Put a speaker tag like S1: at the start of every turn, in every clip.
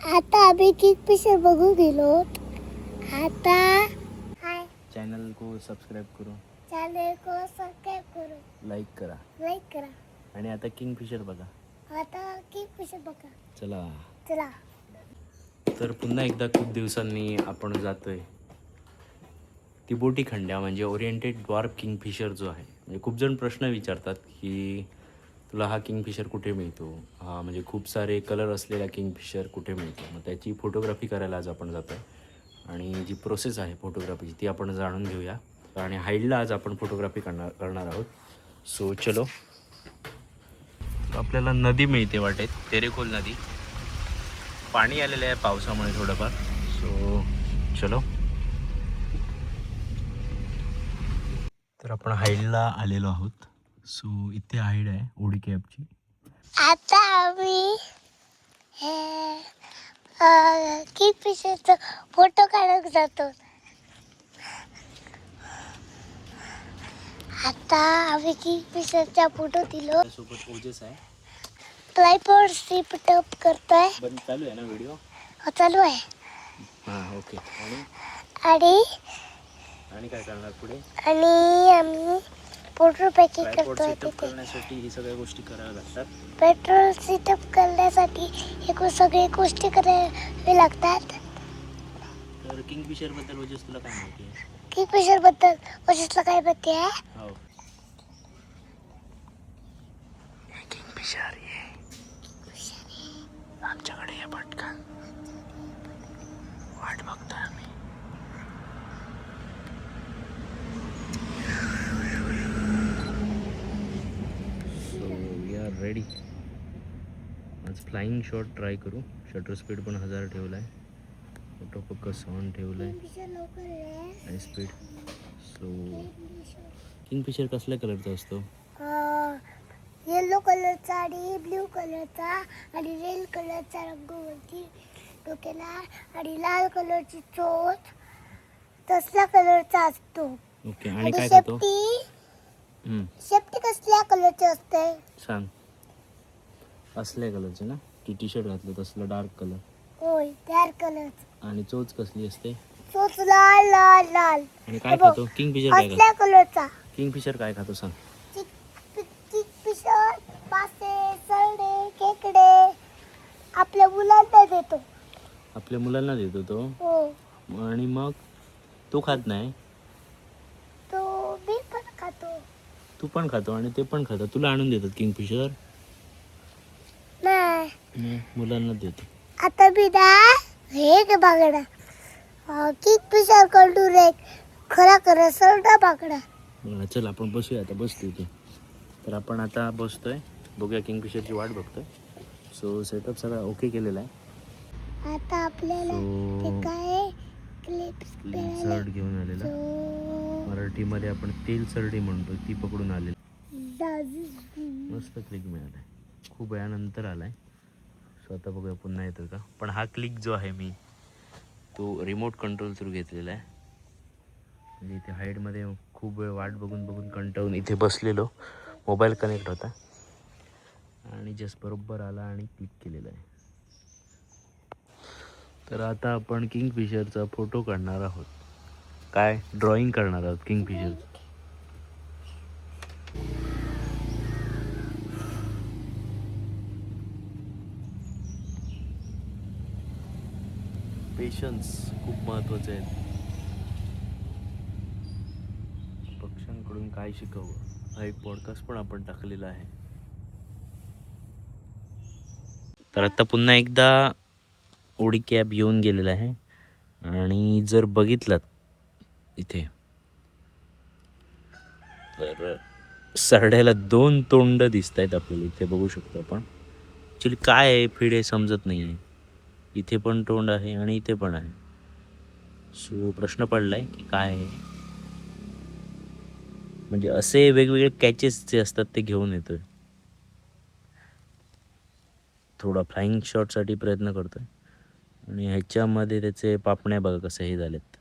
S1: आता आम्ही किंगफिशर बघू गेलो. आता हाय
S2: चैनल को सब्सक्राइब करो,
S1: चॅनल को सबस्क्राईब करू,
S2: लाईक करा
S1: लाईक करा.
S2: आणि आता किंगफिशर बघा.
S1: आता किंगफिशर बघा.
S2: चला.
S1: चला.
S2: तर पुन्हा एकदा खूप दिवसांनी आपण जातोय तिबोटी खंड्या म्हणजे ओरिएंटेड ड्वार्फ किंगफिशर जो आहे. म्हणजे खूप जण प्रश्न विचारतात की तुला हा किंगफिशर कुठे मिळतो, हा म्हणजे खूप सारे कलर असलेला किंगफिशर कुठे मिळतो. मग त्याची फोटोग्राफी करायला आज आपण जातो आहे आणि जी प्रोसेस आहे फोटोग्राफीची ती आपण जाणून घेऊया. आणि हाईडला आज आपण फोटोग्राफी करणार आहोत. सो चलो. आपल्याला नदी मिळते वाटेत, तेरेखोल नदी. पाणी आलेलं आहे पावसामुळे थोडंफार. सो चलो. तर आपण हाईडला आलेलो आहोत. सो इथे हाईड आहे ओडी कॅबची.
S1: आता आम्ही हे किंगफिशरचा फोटो काढत जातो. आता आम्ही किंगफिशरचा फोटो दिलो.
S2: सोबत ओजेस आहे.
S1: ट्रायपॉड सिप टप करतोय.
S2: पण चालू आहे ना व्हिडिओ?
S1: चालू आहे.
S2: हां ओके.
S1: आणि
S2: आणि काय करणार पुढे?
S1: आणि आम्ही पेट्रोल पॅकिंग
S2: ट्रायपॉड
S1: करतोय.
S2: सेटअप करण्यासाठी ही सगळ्या गोष्टी कराव्या लागतात.
S1: पेट्रोल सेटअप करण्यासाठी हे सगळे गोष्टी करावे लागतात.
S2: तर किंगफिशर बद्दल ओजेस तुला काय माहिती आहे?
S1: किंगफिशर बद्दल ओजेसला काय माहिती आहे?
S2: हो. किंगफिशर ये आमच्याकडे ये पटकन. वाट बघतोय आम्ही. So we are ready. आज फ्लाइंग शॉट ट्राय करू. शटर स्पीड पण 1000 ठेवला आहे. फोटो फोकस ऑन ठेवलं आहे. High speed. सो किंगफिशर कसल्या कलरचा असतो?
S1: येलो कलरचा आणि ब्ल्यू कलरचा आणि रेड कलरचा रंगवरती डोक्याला आणि लाल कलरची चोच तसल्या कलरचा असतो.
S2: ओके. आणि काय खातो?
S1: शेपटी कसल्या कलरची असते
S2: सांग. असल्या कलरचे ना? टी शर्ट घातलं तसलं डार्क कलर.
S1: होय, डार्क कलर.
S2: आणि चोच कसली असते?
S1: चोच लाल लाल लाल.
S2: आणि काय खातो? किंगफिशर काय
S1: असल्या
S2: खातो?
S1: कलरचा.
S2: किंगफिशर काय खातो सांग?
S1: किंगफिशर मासे, सरडे, खेकडे आपल्या मुलांना देतो.
S2: आपल्या मुलांना देतो तो.
S1: हो.
S2: आणि मग तो खात नाही?
S1: तो मी पण खातो.
S2: तू पण खातो आणि ते पण खातो. तुला आणून देतात किंगफिशर?
S1: नाही.
S2: मुलांना देतो.
S1: आता मी ना हे बागडा किंगफिशर कडू रे खरा खरा सरडा बागडा.
S2: चल आपण बसूया आता. बसतो इथे. तर आपण आता बसतोय. बघूया किंगफिशरची वाट बघतोय. सो सेटअप सगळा ओके केलेला आहे.
S1: आता आपल्याला ते काय क्लिप्स
S2: सरड घेऊन आलेला. मराठीमध्ये आपण तेल सरडी म्हणतो. ती पकडून आलेली. मस्त क्लिक मिळाला आहे. खूप वेळानंतर आला आहे. सो आता बघूया पुन्हा येतो का. पण हा क्लिक जो आहे मी तो रिमोट कंट्रोल थ्रू घेतलेला आहे. म्हणजे इथे हाईडमध्ये खूप वेळ वाट बघून बघून कंटाळून इथे बसलेलो. मोबाईल कनेक्ट होता आणि जस्ट बरोबर आला आणि क्लिक केलेला आहे. तर आता आपण किंगफिशरचा फोटो काढणार आहोत. काय ड्रॉइंग करणार आहोत किंगफिशरचं. पेशन्स खूप महत्त्वाचे आहेत. पक्ष्यांकडून काय शिकावं हा एक पॉडकास्ट पण आपण टाकलेला आहे. तर आता पुन्हा एकदा ओडी कॅब येऊन गेलेला आहे. आणि जर बघितलात इथे तर सरड्याला 2 तोंड दिसत आहेत आपल्याला. इथे बघू शकतो आपण. ॲक्च्युली काय आहे फीड हे समजत नाही आहे. इथे पण तोंड आहे आणि इथे पण आहे. सो प्रश्न पडलाय की काय आहे. म्हणजे असे वेगवेगळे कॅचेस जे असतात ते घेऊन येतोय. थोडा फ्लाइंग शॉटसाठी प्रयत्न करतोय. आणि ह्याच्यामध्ये त्याचे पापण्या बघा कसे हे झालेत.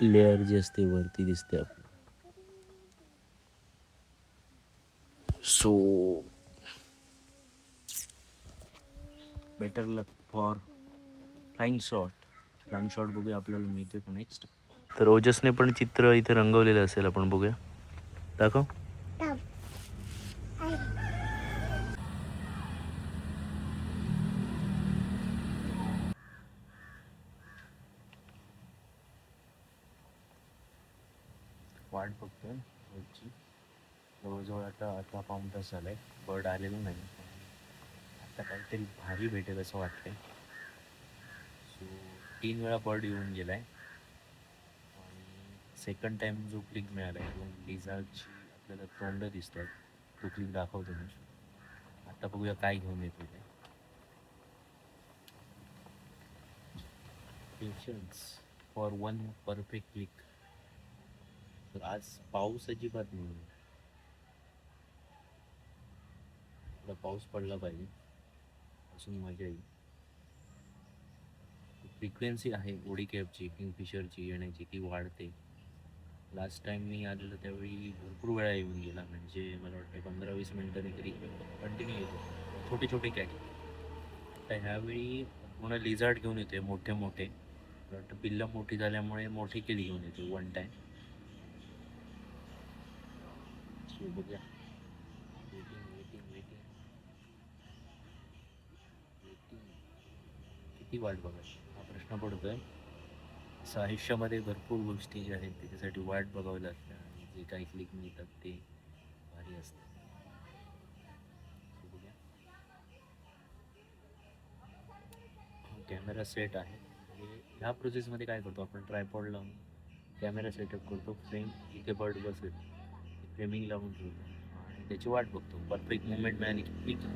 S2: लेअर जी असते वरती दिसते आपल्याला. So better luck for flying shot बघूया आपल्याला मिळते का नेक्स्ट. तर ओजसने पण चित्र इथे रंगवलेलं असेल, आपण बघूया. दाखव.
S1: थांब. आहे.
S2: वाट बघतोय बर्डची. जवळजवळ आता पाऊण तास झालाय, बर्ड आलेलं नाही. आता काहीतरी भारी भेटेल असं वाटतंय. सो 3 वेळा बर्ड येऊन गेलाय आणि सेकंड टाइम जो क्लिक मिळाला आहे तो लिझार्डची आपल्याला तोंड दिसतात. तो क्लिक दाखवतो मी. आता बघूया काय घेऊन येतो ते. Patience for one perfect click. तर आज पाऊस अजिबात नाही. थोडा पाऊस पडला पाहिजे असून मजा येईल. फ्रिक्वेन्सी आहे ओडी कॅबची किंगफिशरची येण्याची, ती वाढते. लास्ट टाइम मी आलेलो त्यावेळी भरपूर वेळा येऊन गेला, म्हणजे मला वाटतं 15-20 मिनिटांनी तरी कंटिन्यू येतो छोटे छोटे कॅट. आता ह्यावेळी पूर्ण लिझार्ड घेऊन येते मोठे मोठे. मला वाटतं पिल्लं मोठी झाल्यामुळे मोठी केली घेऊन येते वन टाइम. सो बघूया. Waiting waiting waiting waiting. किती वाट बघायची हा प्रश्न पडतोय. आयुष्यामध्ये भरपूर गोष्टी ज्या आहेत त्याच्यासाठी वाट बघावी लागते आणि जे काही क्लिक मिळतात ते भारी असतात. बघूया. कॅमेरा सेट आहे. ह्या प्रोसेसमध्ये काय करतो आपण, ट्रायपॉड लावून कॅमेरा सेटअप करतो. फ्रेम इथे बर्ड बसेल, फ्रेमिंग लावून ठेवतो आणि त्याची वाट बघतो. परफेक्ट मुवमेंट मिळाली की क्लिक.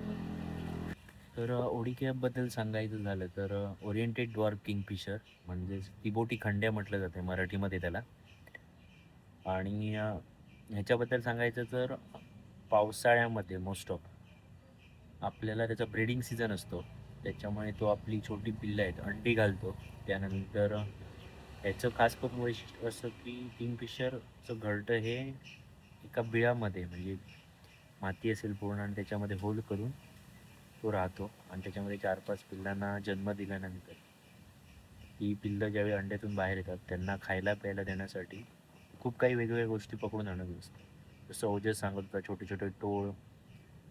S2: तर ओडी कॅबबद्दल सांगायचं झालं तर ओरिएंटेड ड्वार्फ किंगफिशर म्हणजेच तिबोटी खंड्या म्हटलं जाते मराठीमध्ये त्याला. आणि ह्याच्याबद्दल सांगायचं तर पावसाळ्यामध्ये मोस्ट ऑफ आपल्याला त्याचा ब्रीडिंग सीझन असतो, त्याच्यामुळे तो आपली छोटी पिल्लं आहेत अंडी घालतो. त्यानंतर ह्याचं खास करून वैशिष्ट्य असं की किंगफिशरचं घरटं हे एका बिळामध्ये, म्हणजे माती असेल पूर्ण आणि त्याच्यामध्ये होल करून तो राहतो आणि त्याच्यामध्ये 4-5 पिल्लांना जन्म दिल्यानंतर ही पिल्लं ज्यावेळी अंड्यातून बाहेर येतात त्यांना खायला प्यायला देण्यासाठी खूप काही वेगवेगळ्या गोष्टी पकडून आणत असतात. जसं ओजस सांगत होता, छोटे छोटे टोळ,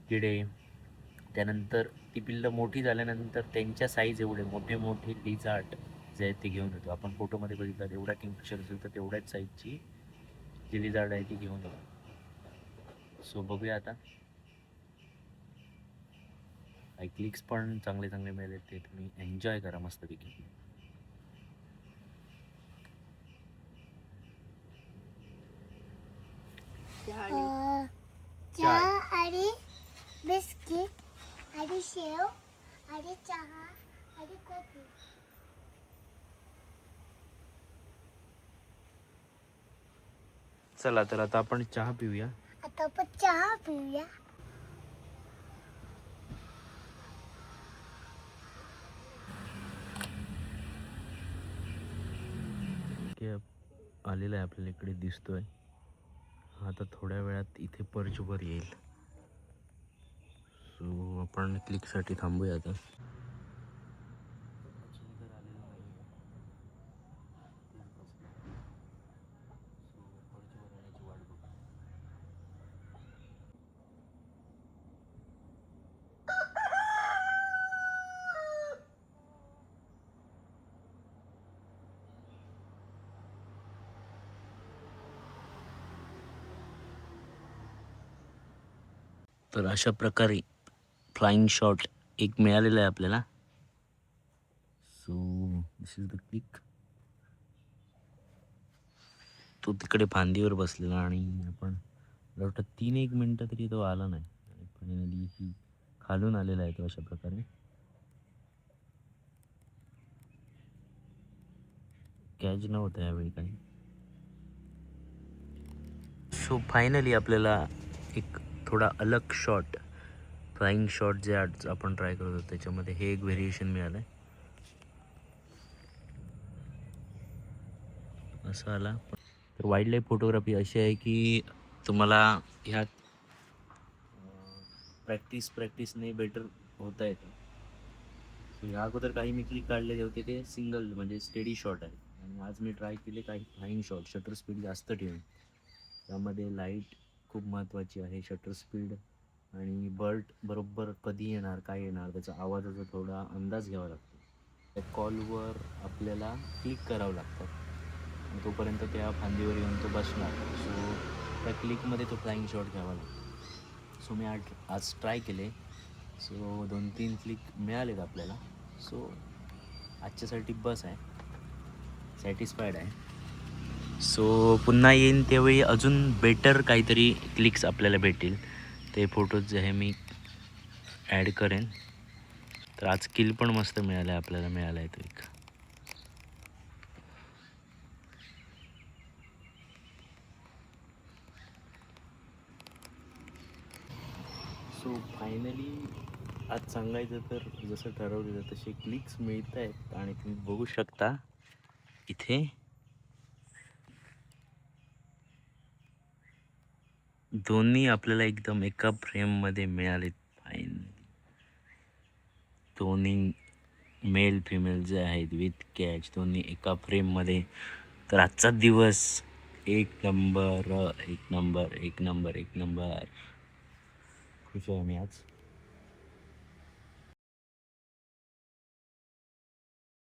S2: किडे. त्यानंतर ती पिल्लं मोठी झाल्यानंतर त्यांच्या साईज एवढे मोठे मोठे लिझार्ड जे आहेत ते घेऊन येतो. आपण फोटोमध्ये बघितलं एवढा किंगफिशर असेल तर तेवढ्याच साईजची जी लिझार्ड आहे ती घेऊन येतो. सो बघूया आता. काही क्लिक्स पण चांगले चांगले मिळाले, ते तुम्ही एन्जॉय करा मस्तपैकी.
S1: चहा आणि बिस्किट आणि शेव आणि चहा आणि कॉफी.
S2: चला तर आता आपण चहा पिऊया.
S1: आता आपण चहा पिऊया.
S2: आलेला आहे आपल्याला इकडे दिसतोय. आता थोड्या वेळात इथे पर्चवर येईल. सो आपण क्लिकसाठी थांबूया आता. तर अशा प्रकारे फ्लाइंग शॉट एक मिळालेला आहे आपल्याला. So this is the click. तो तिकडे फांदीवर बसलेला आणि आपण मला वाटतं 3-1 मिनटं तरी तो आला नाही आणि फायनली ही खालून आलेला आहे तो अशा प्रकारे. कॅच नव्हता यावेळी काही. सो फायनली आपल्याला एक थोडा अलग शॉट, फ्लाइंग शॉट जे आज आपण ट्राय करत होतो त्याच्यामध्ये हे एक व्हेरिएशन मिळालं आहे. असं आला. तर वाईल्ड लाईफ फोटोग्राफी अशी आहे की तुम्हाला ह्यात प्रॅक्टिसने बेटर होता येतं. या अगोदर काही मी क्लिक काढलेले होते ते सिंगल म्हणजे स्टेडी शॉट आहे, आणि आज मी ट्राय केले काही फ्लाईंग शॉट, शटर स्पीड जास्त ठेवून. त्यामध्ये लाईट खूप महत्त्वाची आहे, शटर स्पीड आणि बर्ड बरोबर कधी येणार काय येणार त्याचा आवाजाचा थोडा अंदाज घ्यावा लागतो. त्या कॉलवर आपल्याला क्लिक करावं लागतं आणि तोपर्यंत त्या फांदीवर येऊन तो बसणार. सो त्या क्लिकमध्ये तो फ्लाईंग शॉट घ्यावा लागतो. सो मी आज ट्राय केले. सो 2-3 क्लिक मिळालेत आपल्याला. सो आजच्यासाठी बस आहे, सॅटिस्फाईड आहे. सो पुन्हा येईन त्यावेळी अजून बेटर काहीतरी क्लिक्स आपल्याला भेटतील. ते फोटोज जे आहे मी ॲड करेन. तर आज किल पण मस्त मिळाला आहे आपल्याला, मिळाला आहे तो एक. सो फायनली आज सांगायचं तर जसं ठरवलेलं तसे क्लिक्स मिळत आहेत, आणि तुम्ही बघू शकता इथे दोन्ही आपल्याला एकदम एका फ्रेममध्ये मिळालेत. फाईन दोन्ही मेल फिमेल जे आहेत विथ कॅच दोन्ही एका फ्रेममध्ये. तर आजचा दिवस एक नंबर, एक नंबर, एक नंबर, एक नंबर. खुश आहे मी आज.